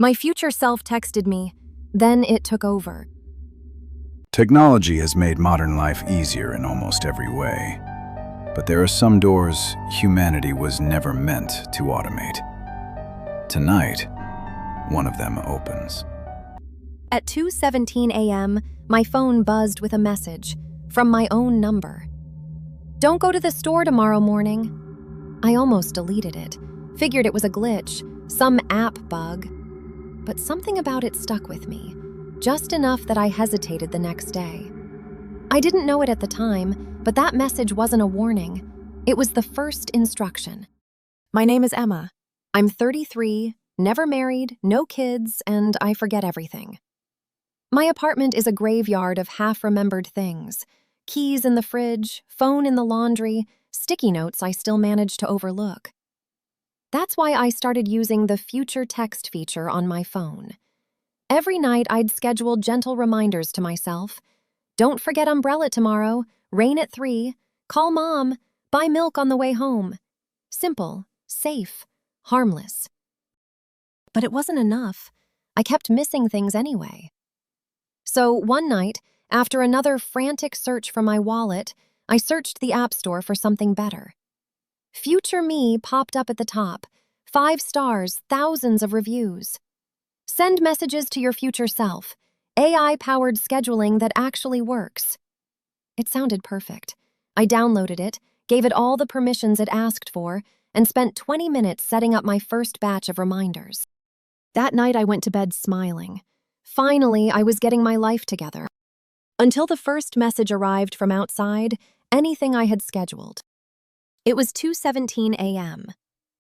My future self texted me, then it took over. Technology has made modern life easier in almost every way. But there are some doors humanity was never meant to automate. Tonight, one of them opens. At 2:17 a.m., my phone buzzed with a message from my own number. Don't go to the store tomorrow morning. I almost deleted it, figured it was a glitch, some app bug. But something about it stuck with me, just enough that I hesitated the next day. I didn't know it at the time, but that message wasn't a warning. It was the first instruction. My name is Emma. I'm 33, never married, no kids, and I forget everything. My apartment is a graveyard of half-remembered things. Keys in the fridge, phone in the laundry, sticky notes I still manage to overlook. That's why I started using the future text feature on my phone. Every night I'd schedule gentle reminders to myself. Don't forget umbrella tomorrow, rain at 3, call mom, buy milk on the way home. Simple, safe, harmless. But it wasn't enough. I kept missing things anyway. So one night, after another frantic search for my wallet, I searched the App Store for something better. Future Me popped up at the top. 5 stars, thousands of reviews. Send messages to your future self. AI-powered scheduling that actually works. It sounded perfect. I downloaded it, gave it all the permissions it asked for, and spent 20 minutes setting up my first batch of reminders. That night I went to bed smiling. Finally, I was getting my life together. Until the first message arrived from outside, anything I had scheduled. It was 2:17 a.m.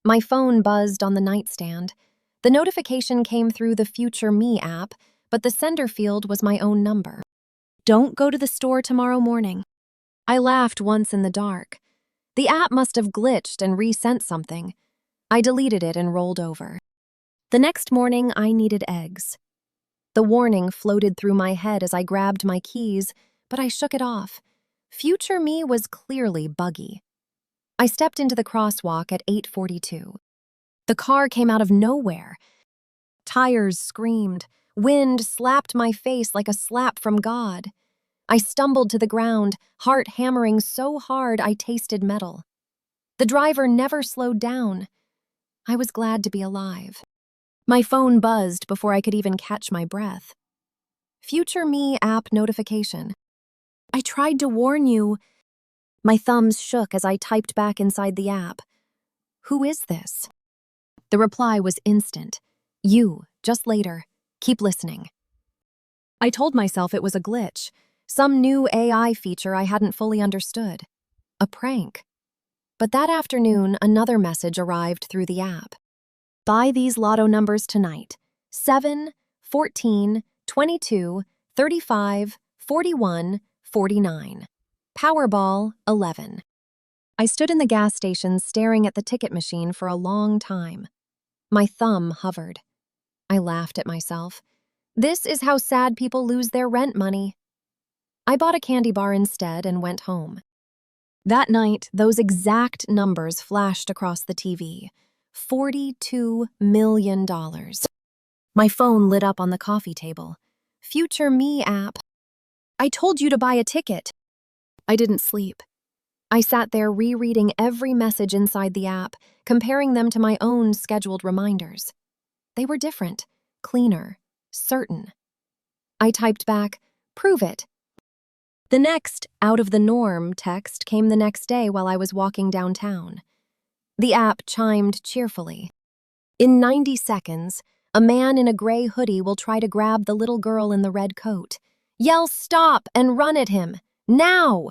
My phone buzzed on the nightstand. The notification came through the Future Me app, but the sender field was my own number. Don't go to the store tomorrow morning. I laughed once in the dark. The app must have glitched and resent something. I deleted it and rolled over. The next morning, I needed eggs. The warning floated through my head as I grabbed my keys, but I shook it off. Future Me was clearly buggy. I stepped into the crosswalk at 8:42. The car came out of nowhere. Tires screamed. Wind slapped my face like a slap from God. I stumbled to the ground, heart hammering so hard I tasted metal. The driver never slowed down. I was glad to be alive. My phone buzzed before I could even catch my breath. Future Me app notification. I tried to warn you. My thumbs shook as I typed back inside the app. Who is this? The reply was instant. You, just later. Keep listening. I told myself it was a glitch, some new AI feature I hadn't fully understood. A prank. But that afternoon, another message arrived through the app. Buy these lotto numbers tonight. 7, 14, 22, 35, 41, 49. Powerball 11. I stood in the gas station staring at the ticket machine for a long time. My thumb hovered. I laughed at myself. This is how sad people lose their rent money. I bought a candy bar instead and went home. That night, those exact numbers flashed across the TV. $42 million. My phone lit up on the coffee table. Future Me app. I told you to buy a ticket. I didn't sleep. I sat there rereading every message inside the app, comparing them to my own scheduled reminders. They were different, cleaner, certain. I typed back, prove it. The next out of the norm text came the next day while I was walking downtown. The app chimed cheerfully. In 90 seconds, a man in a gray hoodie will try to grab the little girl in the red coat. Yell stop and run at him. Now!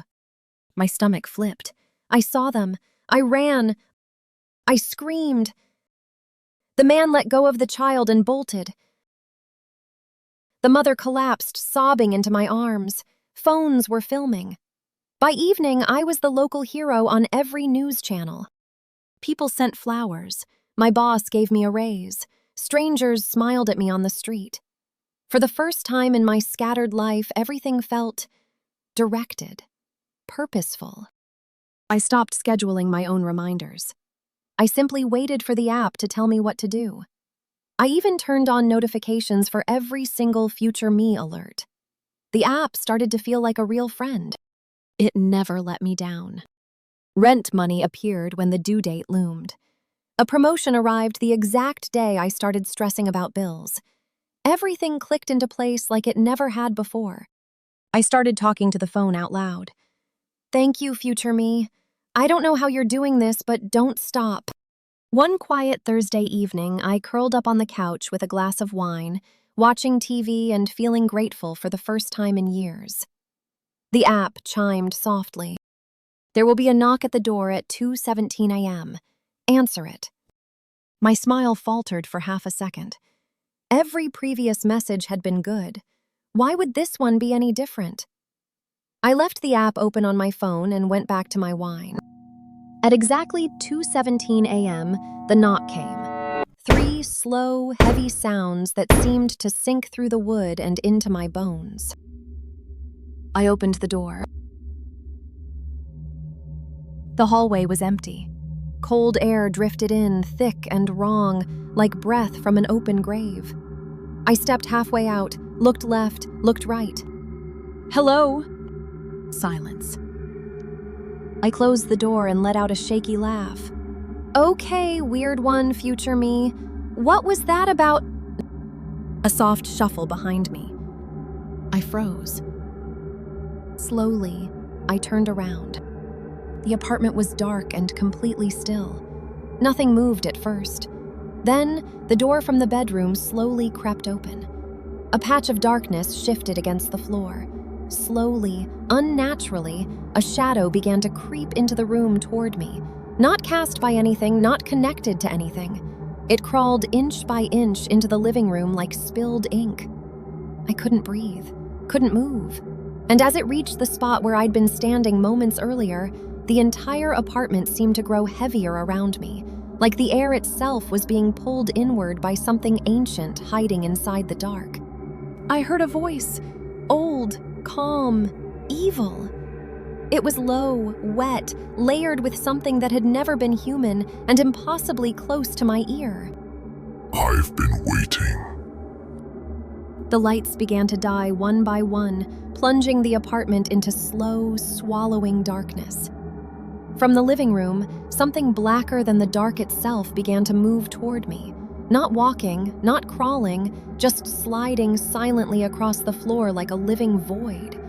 My stomach flipped. I saw them. I ran. I screamed. The man let go of the child and bolted. The mother collapsed, sobbing into my arms. Phones were filming. By evening, I was the local hero on every news channel. People sent flowers. My boss gave me a raise. Strangers smiled at me on the street. For the first time in my scattered life, everything felt directed, purposeful. I stopped scheduling my own reminders. I simply waited for the app to tell me what to do. I even turned on notifications for every single future me alert. The app started to feel like a real friend. It never let me down. Rent money appeared when the due date loomed. A promotion arrived the exact day I started stressing about bills. Everything clicked into place like it never had before. I started talking to the phone out loud. Thank you, future me. I don't know how you're doing this, but don't stop. One quiet Thursday evening, I curled up on the couch with a glass of wine, watching TV and feeling grateful for the first time in years. The app chimed softly. There will be a knock at the door at 2:17 a.m. Answer it. My smile faltered for half a second. Every previous message had been good. Why would this one be any different? I left the app open on my phone and went back to my wine. At exactly 2:17 a.m., the knock came. 3 slow, heavy sounds that seemed to sink through the wood and into my bones. I opened the door. The hallway was empty. Cold air drifted in, thick and wrong, like breath from an open grave. I stepped halfway out, looked left, looked right. Hello? Silence. I closed the door and let out a shaky laugh. Okay, weird one, future me. What was that about? A soft shuffle behind me. I froze. Slowly, I turned around. The apartment was dark and completely still. Nothing moved at first. Then, the door from the bedroom slowly crept open. A patch of darkness shifted against the floor. Slowly, unnaturally, a shadow began to creep into the room toward me. Not cast by anything, not connected to anything. It crawled inch by inch into the living room like spilled ink. I couldn't breathe, couldn't move. And as it reached the spot where I'd been standing moments earlier, the entire apartment seemed to grow heavier around me, like the air itself was being pulled inward by something ancient hiding inside the dark. I heard a voice, old, calm, evil. It was low, wet, layered with something that had never been human and impossibly close to my ear. I've been waiting. The lights began to die one by one, plunging the apartment into slow, swallowing darkness. From the living room, something blacker than the dark itself began to move toward me. Not walking, not crawling, just sliding silently across the floor like a living void.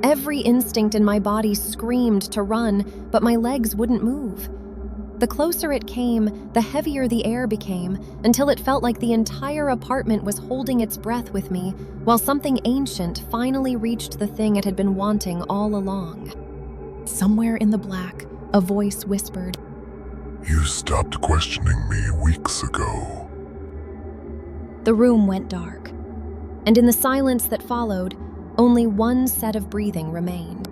Every instinct in my body screamed to run, but my legs wouldn't move. The closer it came, the heavier the air became, until it felt like the entire apartment was holding its breath with me, while something ancient finally reached the thing it had been wanting all along. Somewhere in the black, a voice whispered, You stopped questioning me weeks ago. The room went dark, and in the silence that followed, only one set of breathing remained.